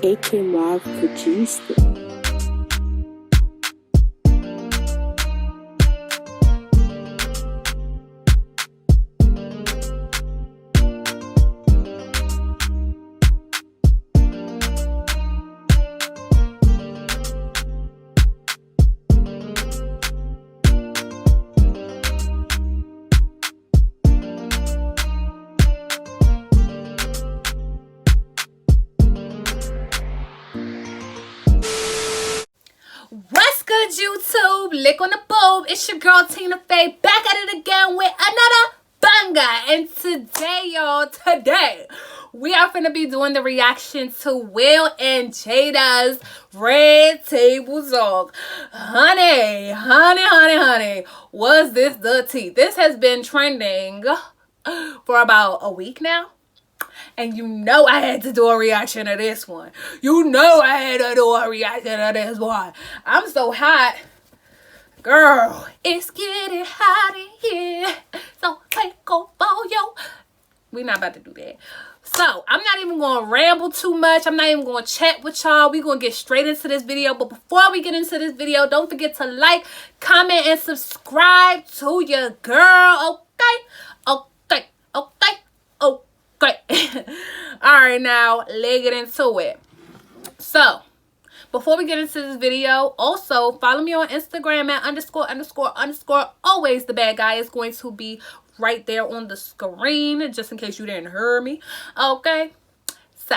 AK Marv produced it. What's good, YouTube? Lick on the bulb. It's your girl Tina Faye back at it again with another banger. And today, y'all, we are going to be doing the reaction to Will and Jada's Red Table Talk. Honey, was this the tea? This has been trending for about a week now. And you know I had to do a reaction to this one. I'm so hot. Girl, it's getting hot in here. So take over yo. We're not about to do that. So, I'm not even going to ramble too much. I'm not even going to chat with y'all. We're going to get straight into this video. But before we get into this video, don't forget to like, comment, and subscribe to your girl. Okay? Great. All right, now let's get into it. So, before we get into this video, also follow me on Instagram at ___. Always the bad guy is going to be right there on the screen, just in case you didn't hear me. Okay, so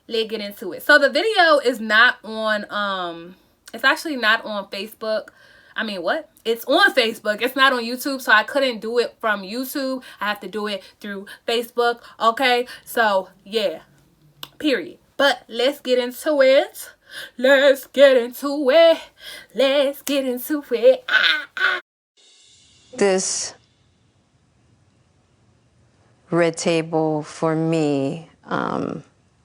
let's get into it. So the video is not on it's actually not on Facebook. I mean, what? It's on Facebook. It's not on YouTube, so I couldn't do it from YouTube. I have to do it through Facebook, okay? So, yeah, period. But let's get into it. This red table for me,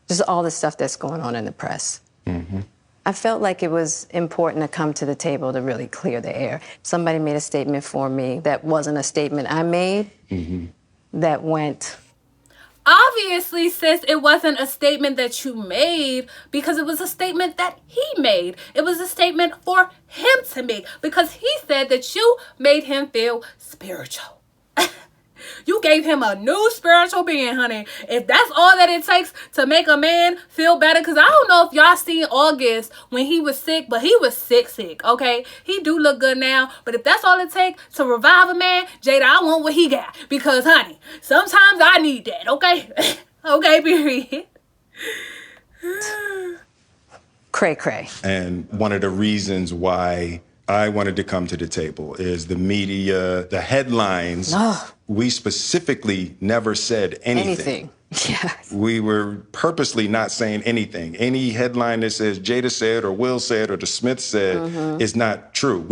just all the stuff that's going on in the press. Mm-hmm. I felt like it was important to come to the table to really clear the air. Somebody made a statement for me that wasn't a statement I made, that went... Obviously, sis, it wasn't a statement that you made because it was a statement that he made. It was a statement for him to make because he said that you made him feel spiritual. You gave him a new spiritual being, honey. If that's all that it takes to make a man feel better, because I don't know if y'all seen August when he was sick, but he was sick, okay? He do look good now, but if that's all it takes to revive a man, Jada, I want what he got. Because, honey, sometimes I need that, okay? Okay, period. Cray. And one of the reasons why I wanted to come to the table is the media, the headlines. We specifically never said anything. Yes. We were purposely not saying anything. Any headline that says Jada said or Will said or the Smith said is not true.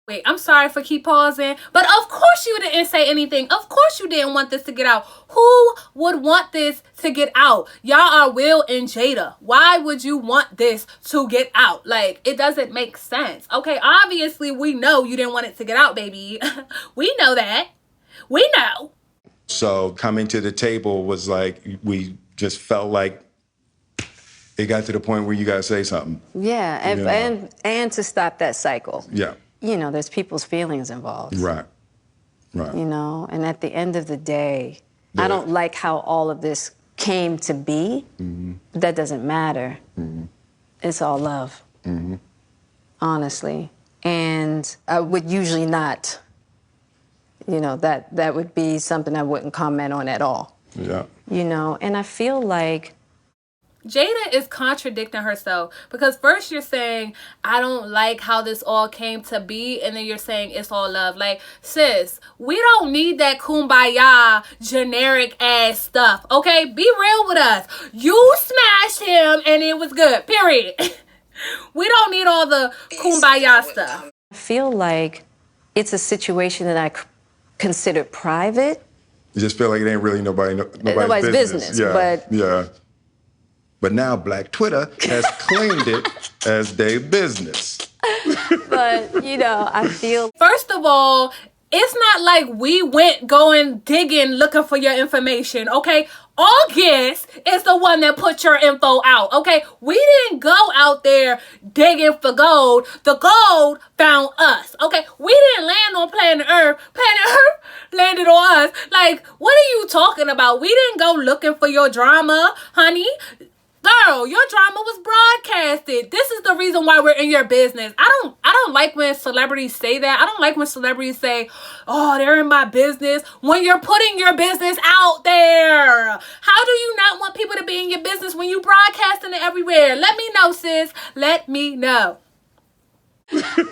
Wait, I'm sorry for keep pausing, but of course you didn't say anything. Of course you didn't want this to get out. Who would want this to get out? Y'all are Will and Jada. Why would you want this to get out? Like, it doesn't make sense. Okay, obviously we know you didn't want it to get out, baby. We know that. We know. So coming to the table was like, we just felt like it got to the point where you got to say something. Yeah, and to stop that cycle. Yeah. You know, there's people's feelings involved. Right. You know, and at the end of the day, I don't like how all of this came to be. But that doesn't matter. It's all love. Honestly. And I would usually not, you know, that would be something I wouldn't comment on at all. Yeah. You know, and I feel like Jada is contradicting herself because first you're saying, I don't like how this all came to be, and then you're saying it's all love. Like, sis, we don't need that kumbaya generic ass stuff, okay? Be real with us. You smashed him and it was good, period. We don't need all the kumbaya stuff. I feel like it's a situation that I consider private. You just feel like it ain't really nobody's business. Yeah. But now Black Twitter has claimed it as their business. But, you know, I feel... First of all, it's not like we went going digging looking for your information, okay? August is the one that put your info out, okay? We didn't go out there digging for gold. The gold found us, okay? We didn't land on planet Earth. Planet Earth landed on us. Like, what are you talking about? We didn't go looking for your drama, honey. Girl, your drama was broadcasted. This is the reason why we're in your business. I don't like when celebrities say that. I don't like when celebrities say, oh, they're in my business, when you're putting your business out there. How do you not want people to be in your business when you broadcasting it everywhere? Let me know, sis. Let me know.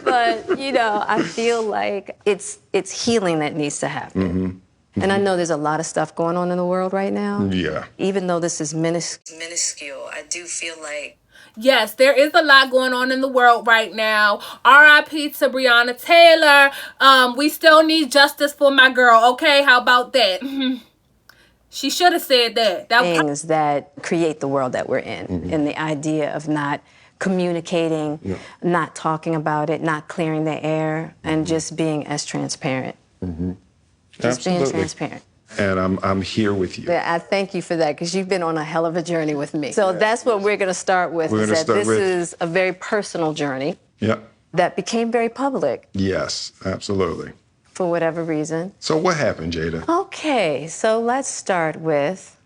But, you know, I feel like it's healing that needs to happen. Mm-hmm. And I know there's a lot of stuff going on in the world right now. Yeah. Even though this is minuscule, I do feel like... Yes, there is a lot going on in the world right now. R.I.P. to Breonna Taylor. We still need justice for my girl, okay? How about that? She should have said that. Things that create the world that we're in. Mm-hmm. And the idea of not communicating, not talking about it, not clearing the air, and just being as transparent. Mm-hmm. Just being transparent. And I'm here with you. Yeah, I thank you for that, because you've been on a hell of a journey with me. So that's what we're going to start with. This is a very personal journey. Yeah. That became very public. Yes, absolutely. For whatever reason. So what happened, Jada? Okay, so let's start with...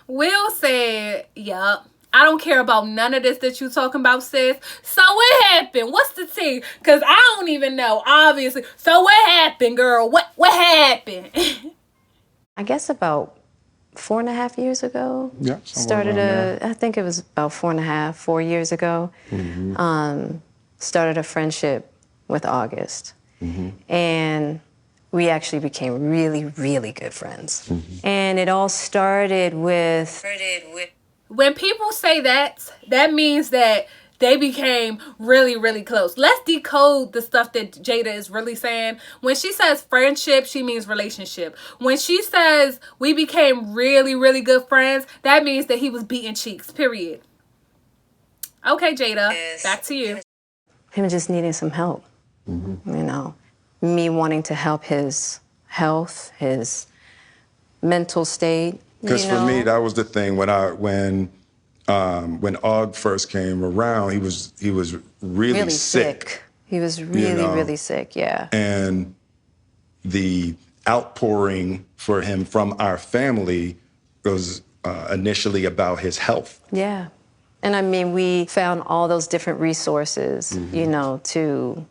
Will said, yup. I don't care about none of this that you talking about, sis. So what happened? What's the tea? Because I don't even know, obviously. So what happened, girl? What happened? I guess about 4.5 years ago. Yeah. I think it was about 4 years ago. Mm-hmm. Started a friendship with August. Mm-hmm. And we actually became really, really good friends. Mm-hmm. And it all started with... When people say that, that means that they became really, really close. Let's decode the stuff that Jada is really saying. When she says friendship, she means relationship. When she says we became really, really good friends, that means that he was beating cheeks, period. Okay, Jada, back to you. Him just needing some help. Mm-hmm. You know, me wanting to help his health, his mental state. Because for me, that was the thing when Og first came around, he was really sick. He was really sick, yeah. And the outpouring for him from our family was initially about his health. Yeah. And I mean, we found all those different resources, you know, to...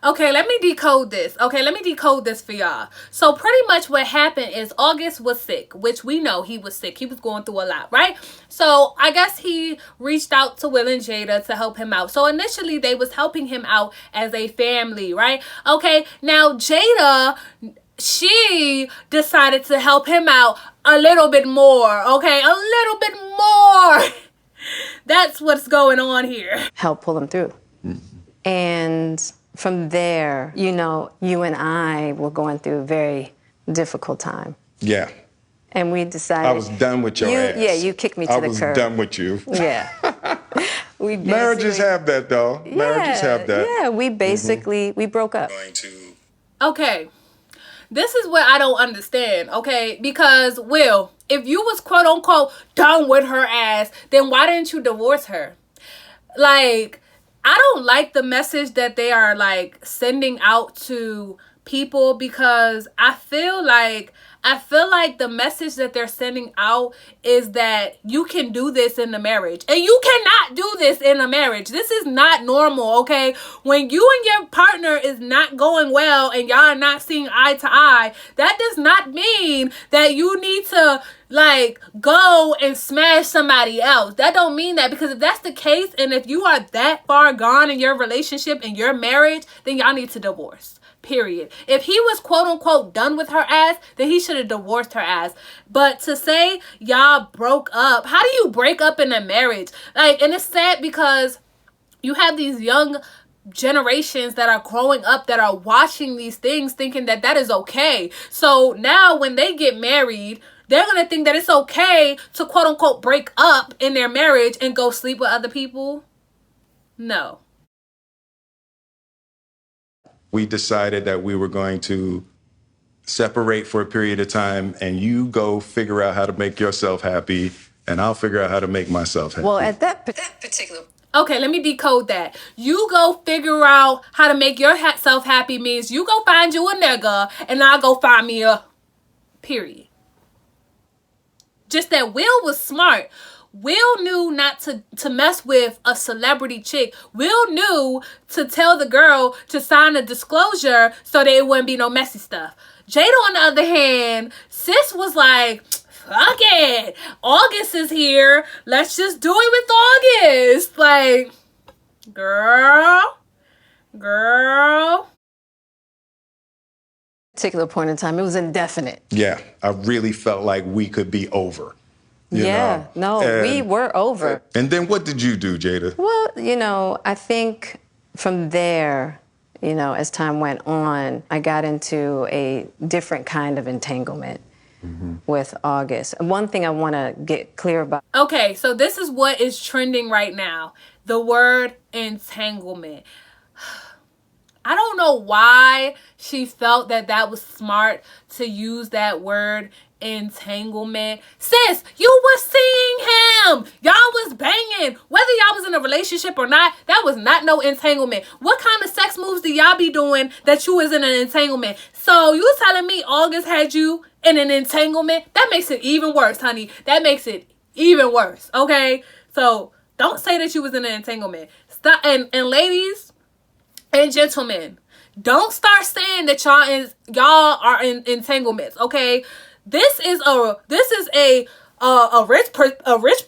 Okay, let me decode this. Okay, let me decode this for y'all. So pretty much what happened is August was sick, which we know he was sick. He was going through a lot, right? So I guess he reached out to Will and Jada to help him out. So initially they was helping him out as a family, right? Okay, now Jada, she decided to help him out a little bit more, okay? A little bit more. That's what's going on here. Help pull him through. Mm-hmm. And... from there, you know, you and I were going through a very difficult time. Yeah. And we decided... I was done with your ass. Yeah, you kicked me to the curb. I was done with you. Yeah. Marriages have that, though. Yeah, Marriages have that. Yeah, we basically, we broke up. Okay. This is what I don't understand, okay? Because, Will, if you was quote-unquote done with her ass, then why didn't you divorce her? Like... I don't like the message that they are like sending out to people, because I feel like the message that they're sending out is that you can do this in a marriage, and you cannot do this in a marriage. This is not normal, okay? When you and your partner is not going well and y'all are not seeing eye to eye, that does not mean that you need to like go and smash somebody else. That don't mean that, because if that's the case, and if you are that far gone in your relationship and your marriage, then y'all need to divorce. Period. If he was quote unquote done with her ass, then he should have divorced her ass. But to say y'all broke up, how do you break up in a marriage? Like, and it's sad because you have these young generations that are growing up that are watching these things thinking that that is okay. So now when they get married, they're going to think that it's okay to quote unquote break up in their marriage and go sleep with other people. No. we decided that we were going to separate for a period of time, and you go figure out how to make yourself happy, and I'll figure out how to make myself happy. Well, at that particular... Okay, let me decode that. You go figure out how to make yourself happy means you go find you a nigga, and I'll go find me a... Period. Just that Will was smart. Will knew not to mess with a celebrity chick. Will knew to tell the girl to sign a disclosure so that it wouldn't be no messy stuff. Jada, on the other hand, sis was like, fuck it. August is here. Let's just do it with August. Like, girl. Particular point in time, it was indefinite. Yeah, I really felt like we could be over. You know? We were over. And then what did you do, Jada? Well, I think from there, as time went on, I got into a different kind of entanglement with August. And one thing I want to get clear about. Okay, so this is what is trending right now. The word entanglement. I don't know why she felt that was smart to use that word entanglement. Sis, you was seeing him. Y'all was banging. Whether y'all was in a relationship or not, that was not no entanglement. What kind of sex moves do y'all be doing that you was in an entanglement? So you telling me August had you in an entanglement? That makes it even worse, honey. That makes it even worse, okay? So don't say that you was in an entanglement. Stop. And ladies and gentlemen, don't start saying that y'all are in entanglements, okay? This is a rich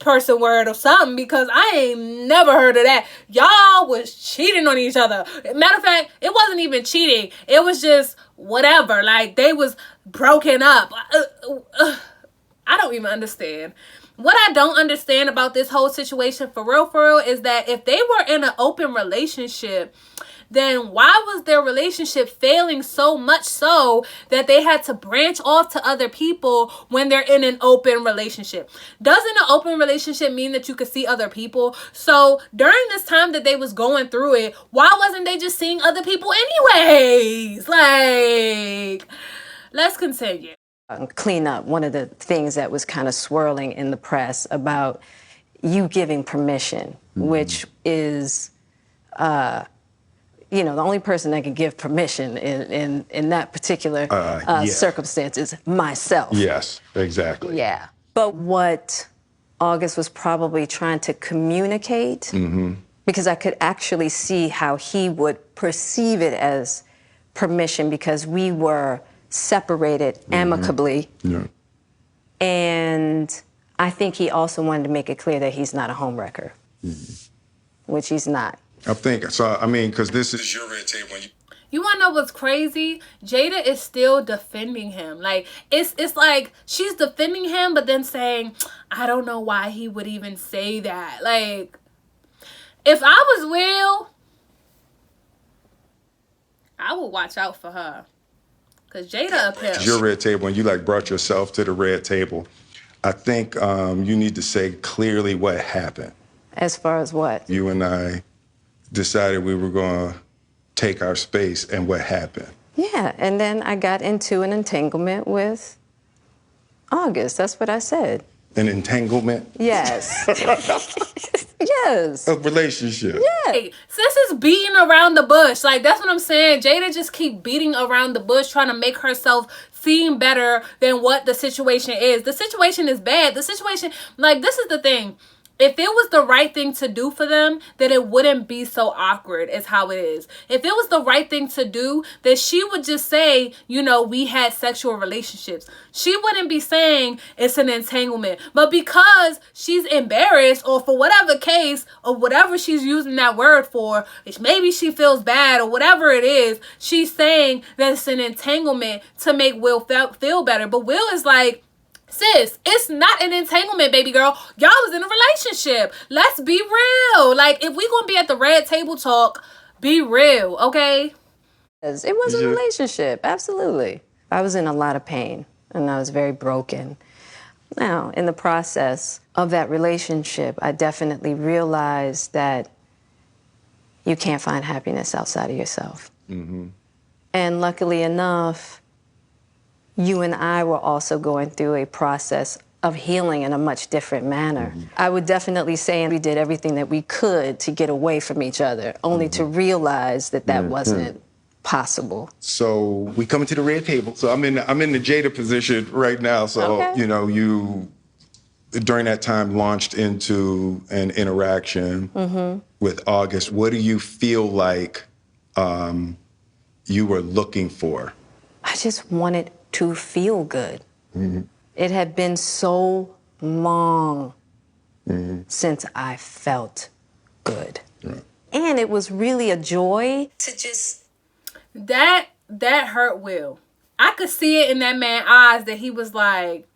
person word or something, because I ain't never heard of that. Y'all was cheating on each other. Matter of fact, it wasn't even cheating. It was just whatever. Like, they was broken up. I don't even understand. What I don't understand about this whole situation, for real, is that if they were in an open relationship, then why was their relationship failing so much so that they had to branch off to other people when they're in an open relationship? Doesn't an open relationship mean that you could see other people? So during this time that they was going through it, why wasn't they just seeing other people anyways? Like, let's continue. Clean up one of the things that was kind of swirling in the press about you giving permission, which is... the only person that can give permission in that particular circumstance is myself. Yes, exactly. Yeah. But what August was probably trying to communicate, because I could actually see how he would perceive it as permission, because we were separated amicably. Yeah. And I think he also wanted to make it clear that he's not a homewrecker, which he's not. I think so. I mean, because this is your red tape when you want to know what's crazy? Jada is still defending him. Like, it's like she's defending him, but then saying, I don't know why he would even say that. Like, if I was Will, I would watch out for her. Because Jada up here. Your red table, when you brought yourself to the red table, I think you need to say clearly what happened. As far as what? You and I decided we were going to take our space, and what happened? Yeah, and then I got into an entanglement with August. That's what I said. An entanglement? Yes. Yes. A relationship. Yeah. Hey, sis is beating around the bush. Like, that's what I'm saying. Jada just keep beating around the bush, trying to make herself seem better than what the situation is. The situation is bad. The situation, this is the thing. If it was the right thing to do for them, then it wouldn't be so awkward is how it is. If it was the right thing to do, then she would just say, we had sexual relationships. She wouldn't be saying it's an entanglement. But because she's embarrassed, or for whatever case, or whatever she's using that word for, maybe she feels bad or whatever it is, she's saying that it's an entanglement to make Will feel better. But Will is like, sis, it's not an entanglement, baby girl. Y'all was in a relationship. Let's be real. If we gonna be at the red table talk, be real, okay? It was a relationship, absolutely. I was in a lot of pain, and I was very broken. Now, in the process of that relationship, I definitely realized that you can't find happiness outside of yourself. And luckily enough, you and I were also going through a process of healing in a much different manner. I would definitely say we did everything that we could to get away from each other, only to realize that that wasn't possible. So we come into the red table. So I'm in the Jada position right now. So, Okay. you know, you during that time launched into an interaction with August. What do you feel like you were looking for? I just wanted to feel good. It had been so long since I felt good. Right. And it was really a joy to just... That hurt Will. I could see it in that man's eyes that he was like,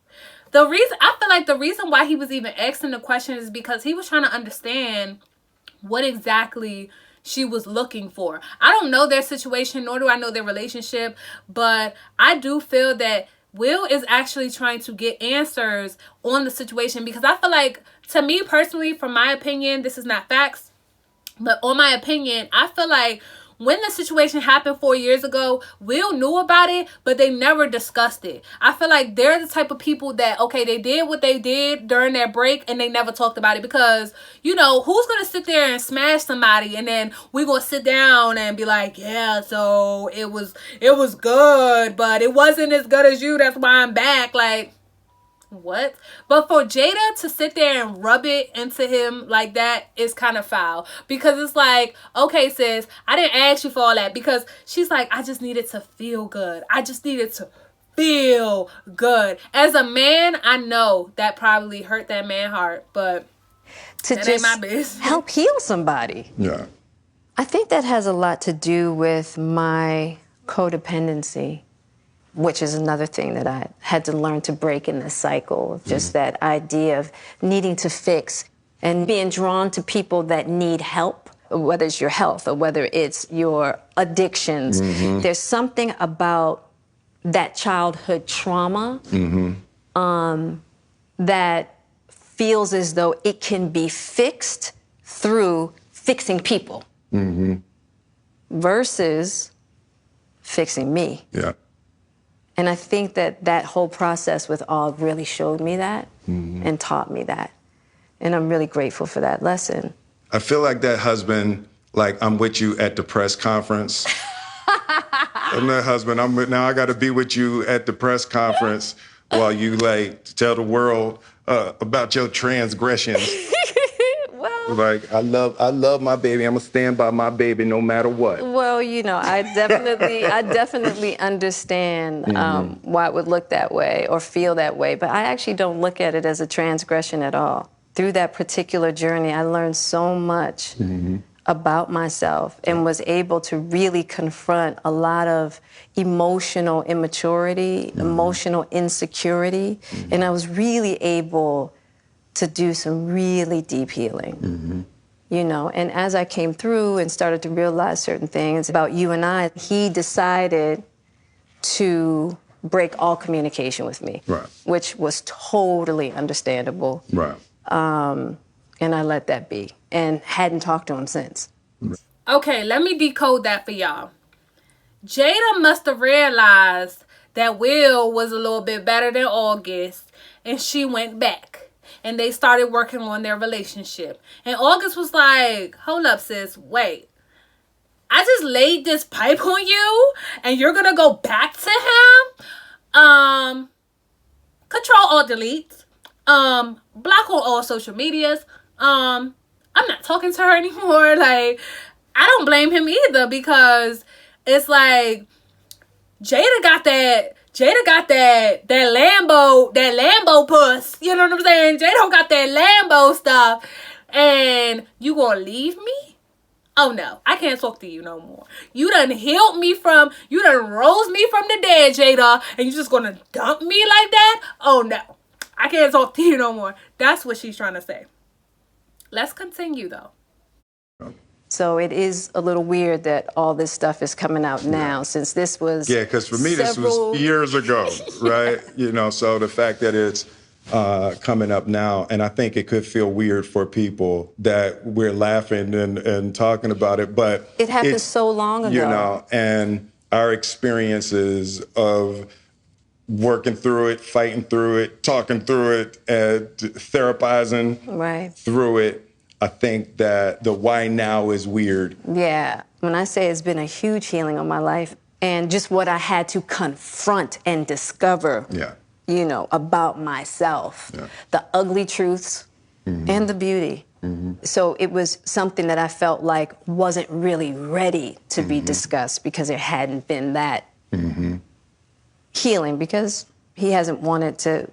I feel like the reason why he was even asking the question is because he was trying to understand what exactly she was looking for. I don't know their situation, nor do I know their relationship, but I do feel that Will is actually trying to get answers on the situation, because I feel like, to me personally, from my opinion, this is not facts, but on my opinion, I feel like when the situation happened 4 years ago, Will knew about it, but they never discussed it. I feel like they're the type of people that, okay, they did what they did during their break and they never talked about it, because, you know, who's going to sit there and smash somebody and then we're going to sit down and be like, yeah, so it was good, but it wasn't as good as you. That's why I'm back. Like, what? But for Jada to sit there and rub it into him like that is kind of foul, because it's like, okay, sis, I didn't ask you for all that, because she's like, I just needed to feel good. I just needed to feel good. As a man, I know that probably hurt that man's heart, but to that just ain't my business. help heal somebody. Yeah. I think that has a lot to do with my codependency, which is another thing that I had to learn to break in this cycle. Just that idea of needing to fix and being drawn to people that need help, whether it's your health or whether it's your addictions. There's something about that childhood trauma that feels as though it can be fixed through fixing people versus fixing me. Yeah. And I think that that whole process with Og really showed me that and taught me that. And I'm really grateful for that lesson. I feel like that husband, like, I'm with you at the press conference. I'm that husband. Now I got to be with you at the press conference while you, like, tell the world about your transgressions. Well, Like, I love my baby. I'm gonna stand by my baby no matter what. well, you know, I definitely understand why it would look that way or feel that way, but I actually don't look at it as a transgression at all. Through that particular journey, I learned so much about myself and was able to really confront a lot of emotional immaturity, emotional insecurity, and I was really able to do some really deep healing, you know. And as I came through and started to realize certain things about you and I, he decided to break all communication with me, Right. which was totally understandable. Right. And I let that be and hadn't talked to him since. Okay, let me decode that for y'all. Jada must have realized that Will was a little bit better than August, and she went back. And they started working on their relationship. And August was like, hold up, sis, wait. I just laid this pipe on you, and you're going to go back to him? Control or delete. Block on all social medias. I'm not talking to her anymore. Like, I don't blame him either, because it's like, Jada got that Lambo puss. You know what I'm saying? Jada got that Lambo stuff. And you gonna leave me? Oh no, I can't talk to you no more. You done rose me from the dead, Jada, and you just gonna dump me like that? Oh no, I can't talk to you no more. That's what she's trying to say. Let's continue though. So it is a little weird that all this stuff is coming out now, since this was Because for me, this was years ago, right? You know, so the fact that it's coming up now, and I think it could feel weird for people that we're laughing and talking about it, but It happened so long ago. You know, and our experiences of working through it, fighting through it, talking through it, therapizing through it. I think that the why now is weird. Yeah. When I say it's been a huge healing on my life and just what I had to confront and discover, you know, about myself, the ugly truths and the beauty. So it was something that I felt like wasn't really ready to be discussed because there hadn't been that healing, because he hasn't wanted to,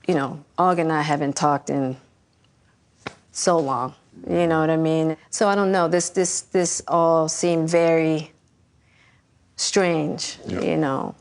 you know, Og and I haven't talked in so long, you know what I mean? So I don't know, this all seemed very strange, you know,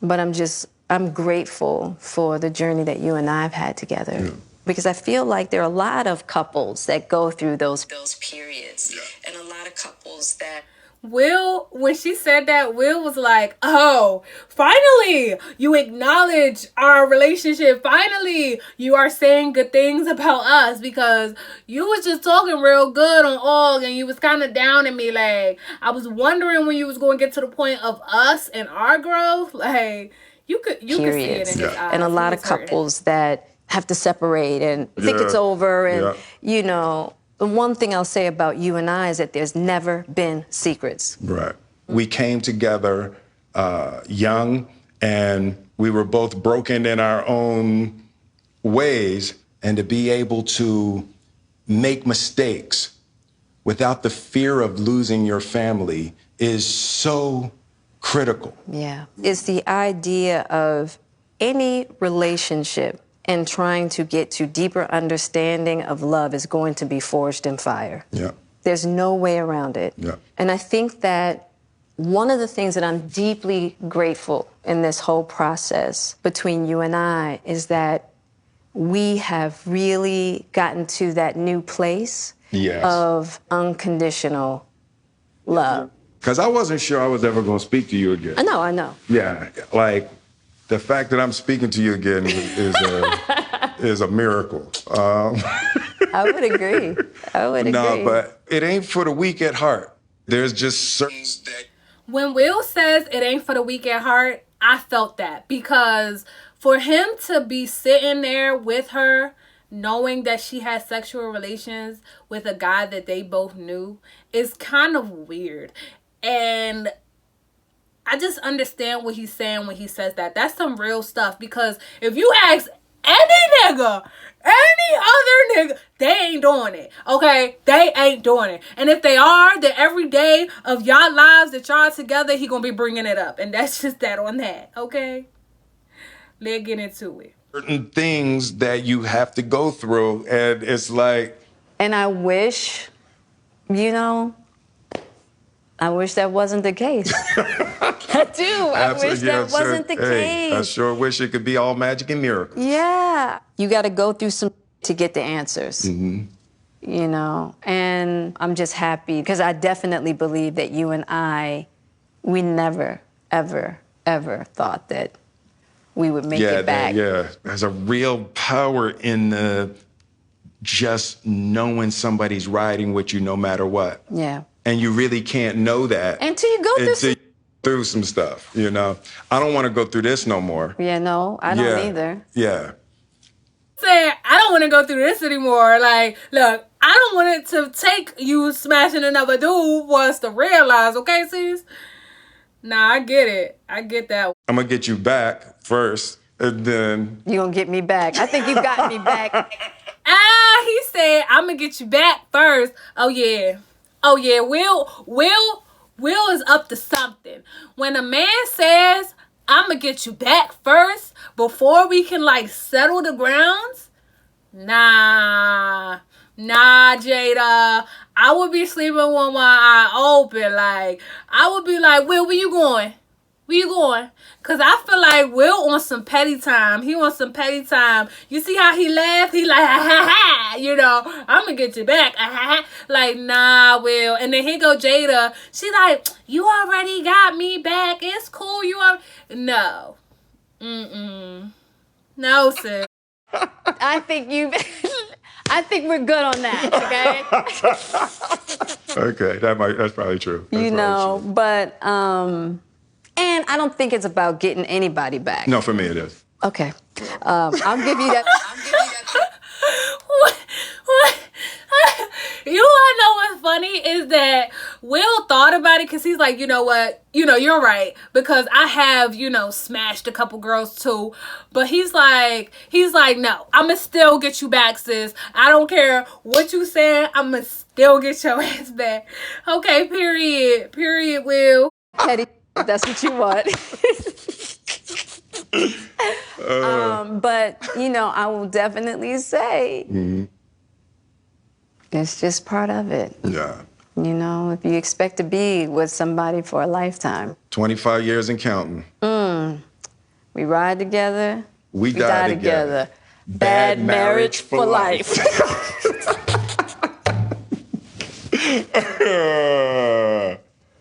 but I'm grateful for the journey that you and I have had together. Because I feel like there are a lot of couples that go through those periods, and a lot of couples that... Will, when she said that, Will was like, oh, finally, you acknowledge our relationship. Finally, you are saying good things about us, because you was just talking real good on Og and you was kind of down at me. Like, I was wondering when you was going to get to the point of us and our growth. Like, you could see it in his eyes. And a lot of couples that have to separate and think it's over. And, you know, the one thing I'll say about you and I is that there's never been secrets. Right. We came together young, and we were both broken in our own ways. And to be able to make mistakes without the fear of losing your family is so critical. Yeah. It's the idea of any relationship and trying to get to deeper understanding of love is going to be forged in fire. There's no way around it. And I think that one of the things that I'm deeply grateful in this whole process between you and I is that we have really gotten to that new place of unconditional love. Because I wasn't sure I was ever going to speak to you again. I know. Yeah, like, the fact that I'm speaking to you again is a miracle. I would agree. I would agree. No, but it ain't for the weak at heart. There's just certain... When Will says it ain't for the weak at heart, I felt that. Because for him to be sitting there with her, knowing that she had sexual relations with a guy that they both knew, is kind of weird. And I just understand what he's saying when he says that. That's some real stuff. Because if you ask any nigga, any other nigga, they ain't doing it. Okay? They ain't doing it. And if they are, then every day of y'all lives that y'all together, he gonna be bringing it up. And that's just that on that. Okay? Let's get into it. Certain things that you have to go through. And it's like... And I wish, you know... I wish that wasn't the case. I do. I wish that wasn't the case. I sure wish it could be all magic and miracles. Yeah. You got to go through some to get the answers. You know, and I'm just happy because I definitely believe that you and I, we never, ever, ever thought that we would make it back. There's a real power in the just knowing somebody's riding with you no matter what. Yeah. And you really can't know that until you go through some stuff, you know. I don't want to go through this no more. Yeah, no, I don't either. Saying I don't want to go through this anymore. Like, look, I don't want it to take you smashing another dude for us to realize, okay, sis? Nah, I get it. I get that. I'm gonna get you back first, and then you gonna get me back. I think you got me back. He said I'm gonna get you back first. Oh yeah. Will is up to something. When a man says, I'm going to get you back first before we can, like, settle the grounds, nah, Jada. I would be sleeping with one eye open. Like, I would be like, Will, where you going? Where you going? Because I feel like Will wants some petty time. He wants some petty time. You see how he laughed? He like, ha, ha, ha. You know, I'm going to get you back. Ha, ha. Like, nah, Will. And then here go Jada. She like, you already got me back. It's cool. You are... No. No, sis. I think we're good on that, okay? Okay, that's probably true. But And I don't think it's about getting anybody back. No, for me it is. Okay. I'll give you that. What? You wanna know what's funny is that Will thought about it because he's like, you know what, you're right, because I have, smashed a couple girls too, but he's like, no, I'ma still get you back, sis. I don't care what you saying, I'ma still get your ass back. Okay, period, Will. Petty, if that's what you want. But I will definitely say it's just part of it. Yeah. If you expect to be with somebody for a lifetime. 25 years and counting. We ride together. We die together. Bad marriage for life.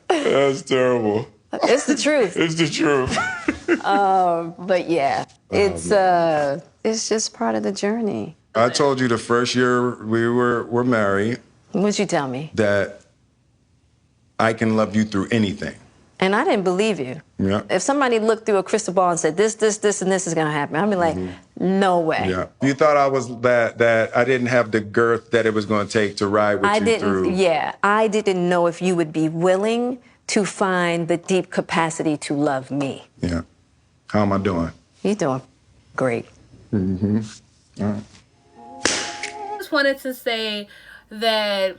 That's terrible. It's the truth. It's the truth. But yeah, it's just part of the journey. I told you the first year we were married What'd you tell me? that I can love you through anything. And I didn't believe you. Yeah. If somebody looked through a crystal ball and said, this, and this is gonna happen, I'd be like, no way. Yeah. You thought I was that I didn't have the girth that it was going to take to ride with you through. Yeah, I didn't know if you would be willing to find the deep capacity to love me. Yeah. How am I doing? You're doing great. All right. I just wanted to say that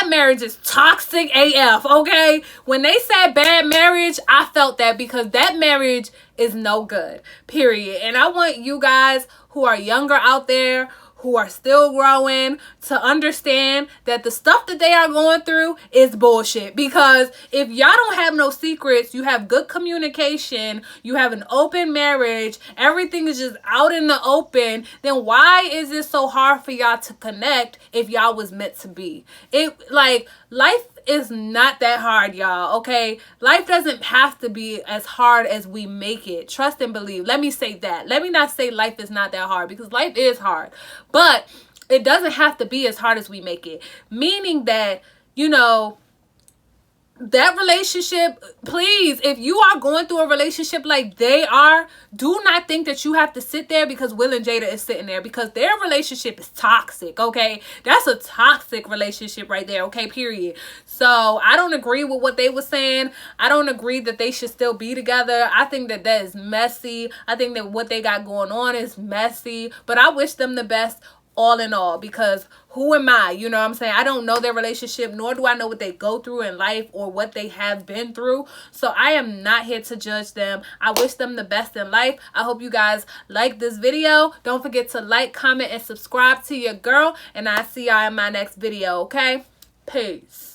marriage is toxic AF, okay? When they said bad marriage, I felt that because that marriage is no good, period. And I want you guys who are younger out there, who are still growing, to understand that the stuff that they are going through is bullshit. Because if y'all don't have no secrets, you have good communication, you have an open marriage, everything is just out in the open, then why is it so hard for y'all to connect if y'all was meant to be? Life is not that hard, y'all, okay? Life doesn't have to be as hard as we make it. Trust and believe. Let me say that. Let me not say life is not that hard, because life is hard. But it doesn't have to be as hard as we make it. Meaning that, that relationship, please, if you are going through a relationship like they are, do not think that you have to sit there because Will and Jada is sitting there, because their relationship is toxic, okay? That's a toxic relationship right there, okay, period. So I don't agree with what they were saying. I don't agree that they should still be together. I think that is messy. I think that what they got going on is messy, but I wish them the best all in all, because who am I? You know what I'm saying? I don't know their relationship, nor do I know what they go through in life or what they have been through. So I am not here to judge them. I wish them the best in life. I hope you guys like this video. Don't forget to like, comment, and subscribe to your girl. And I'll see y'all in my next video, okay? Peace.